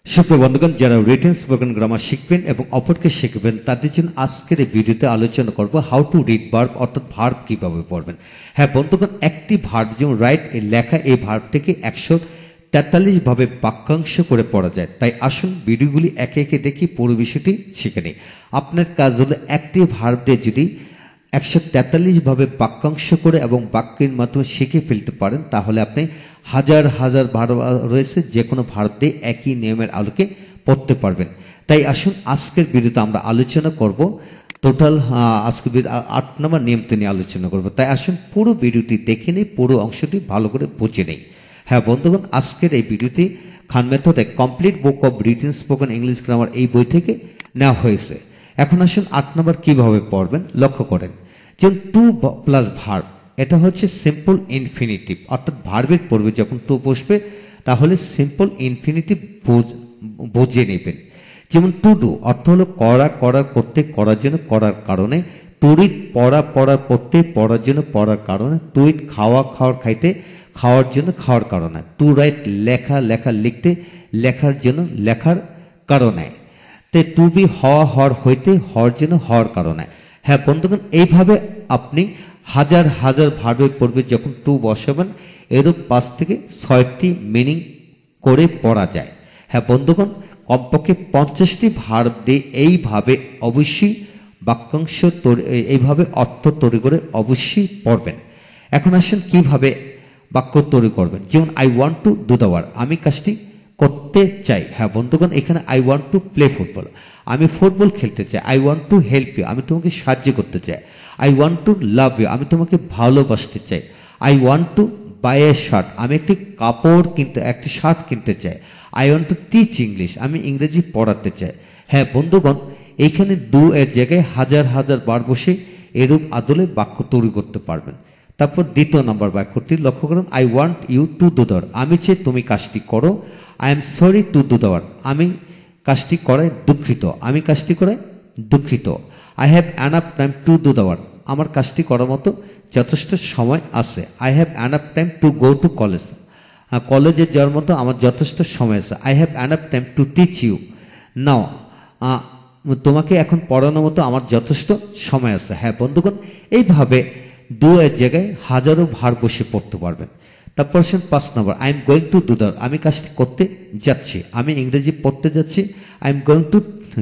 সুপ্রিয় বন্ধুগণ, যারা রিটেন স্পোকেন গ্রামার শিখবেন এবং অপরকে শিখবেন তাদের জন্য আজকের এই ভিডিওতে আলোচনা করব হাউ টু রিড ভার্ব, অর্থাৎ ভার্ব কিভাবে পড়বেন। হ্যাঁ বন্ধুগণ, একটি ভার্ব যেমন রাইট এই লেখা, এই ভার্বটিকে 143 ভাবে বাক্যাংশ করে পড়া যায়। তাই আসুন ভিডিওগুলি একে একে দেখি, পুরো বিষয়টি শিখে নিই। আপনার কাজ হলো একটি ভার্ব দিয়ে যদি 143 ভাবে বাক্যাংশ করে এবং বাক্যের মাধ্যমে শিখে ফেলতে পারেন, তাহলে আপনি হাজার হাজার ভার্ব রয়েছে, যে কোনো ভার্ব দিয়ে একই নিয়মের আলোকে পড়তে পারবেন। তাই আসুন আজকের ভিডিওতে আমরা আলোচনা করব টোটাল আজকের 8 নম্বর নিয়মটি নিয়ে আলোচনা করব। তাই আসুন পুরো ভিডিওটি দেখে নিই, পুরো অংশটি ভালো করে বুঝে নেই। হ্যাঁ বন্ধুগণ, আজকের এই ভিডিওটি খান মেথডে complete book of written spoken English grammar এই বই থেকে নেওয়া হয়েছে। এখন আসুন 8 নম্বর কিভাবে পড়বেন লক্ষ্য করেন। যেমন টু প্লাস ভার্ব, এটা হচ্ছে সিম্পল ইনফিনিটিভ, অর্থাৎ ভার্বের পূর্বে যখন টু বসবে তাহলে সিম্পল ইনফিনিটিভ বুঝে নেবেন। যেমন টু ডু অর্থ হলো করা, করার, করতে, করার জন্য, করার কারণে। টু রিড পড়া, পড়ার, পড়তে, পড়ার জন্য, পড়ার কারণে। টু ইট খাওয়া, খাওয়ার, খাইতে, খাওয়ার জন্য, খাওয়ার কারণে। টু রাইট লেখা, লেখা, লিখতে, লেখার জন্য, লেখার কারণে। তাই টু বি হওয়া, হওয়ার, হইতে, হওয়ার জন্য, হওয়ার কারণে। হ্যাঁ বন্ধুগণ, এইভাবে আপনি হাজার হাজার ভার্বের পূর্বে যখন টু বসাবেন, এরূপ 5 থেকে 6টি মিনিং করে পড়া যায়। হ্যাঁ বন্ধুগণ, কমপক্ষে 50টি ভার্ব দিয়ে এইভাবে অবশ্যই বাক্যাংশ এইভাবে অর্থ তৈরি করে অবশ্যই পড়বেন। এখন আসেন কিভাবে বাক্য তৈরি করবেন। যেমন I want to do the work, আমি কাজটি করতে চাই। হ্যাঁ বন্ধুগণ, এখানে I want to play football, আমি ফুটবল খেলতে চাই। I want to help you, আমি তোমাকে সাহায্য করতে চাই। I want to love you, আমি তোমাকে ভালোবাসতে চাই। I want to buy a shirt, আমি একটি কাপড় একটি শার্ট কিনতে চাই। I want to teach English, আমি ইংরেজি পড়াতে চাই। হ্যাঁ বন্ধুগণ, এইখানে ডু এর জায়গায় হাজার হাজার বার বসে এরূপ আদলে বাক্য তৈরি করতে পারবেন। তারপর দ্বিতীয় নম্বর বাক্যটি লক্ষ্য করুন। I want you to do the work, আমি চাই তুমি কাজটি করো। I am sorry to do the work, আমি কাজটি করায় দুঃখিত, আমি কাজটি করায় দুঃখিত। I have enough time to do the work, আমার কাজটি করার মতো যথেষ্ট সময় আছে। I have enough time to go to college, কলেজে যাওয়ার মতো আমার যথেষ্ট সময় আছে। I have enough time to teach you now, তোমাকে এখন পড়ানোর মতো আমার যথেষ্ট সময় আছে। হ্যাঁ বন্ধুগণ, এইভাবে ডু এর জায়গায় হাজারো ভার বসে পড়তে পারবেন। তারপর আসেন 5 number, I am going to do the, আমি কাজটি করতে যাচ্ছি, আমি ইংরেজি পড়তে যাচ্ছি। I am going to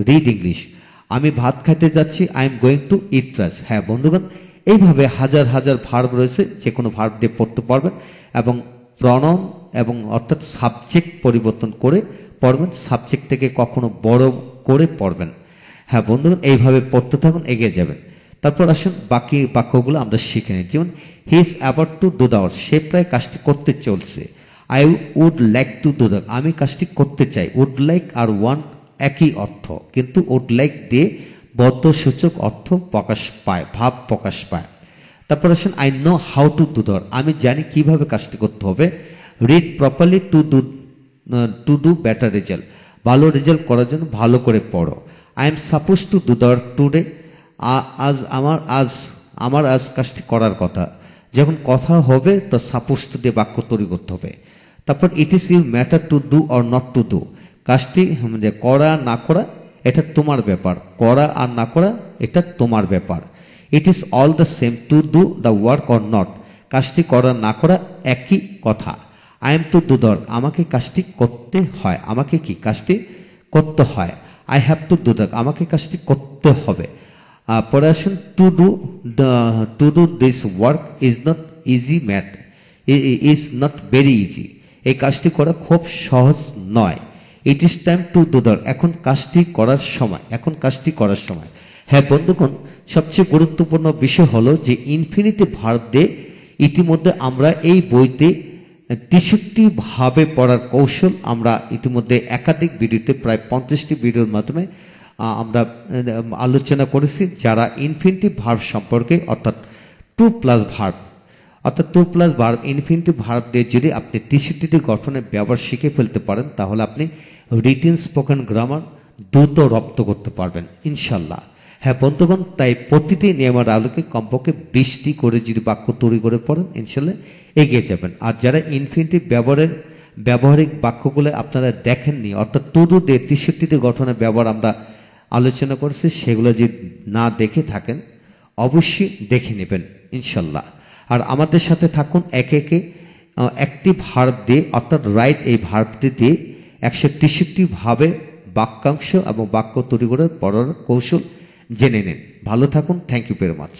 read English, আমি ভাত খাইতে যাচ্ছি। I am going to eat rice. হ্যাঁ বন্ধুগণ, এইভাবে হাজার হাজার ভার্ব রয়েছে, যে কোনো ভার্ব দিয়ে পড়তে পারবেন এবং প্রনাউন এবং অর্থাৎ সাবজেক্ট পরিবর্তন করে পড়বেন, সাবজেক্ট থেকে কখনো বড় করে পড়বেন। হ্যাঁ বন্ধুগণ, এইভাবে পড়তে থাকুন, এগিয়ে যাবেন। তারপর আসুন বাকি বাক্যগুলো আমরা শিখে নিই। যেমন he is about to do the work, সে প্রায় কাজটি করতে চলছে। I would like to do the, আমি কাজটি করতে চাই। উড লাইক আর ওয়ান্ট একই অর্থ, কিন্তু উড লাইক দিয়ে বদ্ধসূচক অর্থ প্রকাশ পায়, ভাব প্রকাশ পায়। তারপর আসেন I know how to do the work, আমি জানি কিভাবে কাজটি করতে হবে। Read properly to do better result, ভালো রেজাল্ট করার জন্য ভালো করে পড়ো। I am suppose two do the work today, আমার আজ কাজটি করার কথা। যখন কথা হবে তো সাপোজ টু দিয়ে বাক্য তৈরি করতে হবে। তারপর it is you matter to do or not to do, কাজটি করা না করা এটা তোমার ব্যাপার, করা আর না করা এটা তোমার ব্যাপার। It is all the same to do the work or not, কাজটি করা না করা একই কথা। I am two do the work, আমাকে কাজটি করতে হয়, আমাকে কি কাজটি করতে হয়। I have to do the, আমাকে কাজটি করতে হবে। পরে আসেন to do this work is not easy is not very easy, এই কাজটি করা খুব সহজ নয়। It is time to do the, এখন কাজটি করার সময়, এখন কাজটি করার সময়। হ্যাঁ বন্ধুগণ, সবচেয়ে গুরুত্বপূর্ণ বিষয় হলো যে ইনফিনিটিভ ভার্ব দিয়ে ইতিমধ্যে আমরা এই বইতে 63 ভাবে পড়ার কৌশল আমরা ইতিমধ্যে একাধিক ভিডিওতে প্রায় 50টি ভিডিওর মাধ্যমে আমরা আলোচনা করেছি। যারা ইনফিনিটিভ ভার্ব সম্পর্কে অর্থাৎ to plus verb infinitive verb দিয়ে যদি আপনি 63টি গঠনের ব্যবহার শিখে ফেলতে পারেন, তাহলে আপনি রিটেন স্পোকেন গ্রামার দ্রুত রপ্ত করতে পারবেন ইনশাল্লাহ। হ্যাঁ বন্ধুগণ, তাই প্রতিটি নিয়মের আলোকে কমপক্ষে 20টি করে যদি বাক্য তৈরি করে পড়েন, ইনশাল্লাহ এগিয়ে যাবেন। আর যারা ইনফিনিটিভ ব্যবহারিক বাক্যগুলো আপনারা দেখেননি, অর্থাৎ টু ডু দিয়ে 63টি গঠনের ব্যবহার আমরা আলোচনা করছি, সেগুলো যদি না দেখে থাকেন অবশ্যই দেখে নেবেন ইনশাল্লাহ। আর আমাদের সাথে থাকুন, একে একে একটি ভার্ব দিয়ে অর্থাৎ রাইট এই ভার্বটি দিয়ে 163 ভাবে বাক্যাংশ এবং বাক্য তৈরি করে পড়ার কৌশল জেনে নিন। ভালো থাকুন, থ্যাংক ইউ ভেরি মাচ।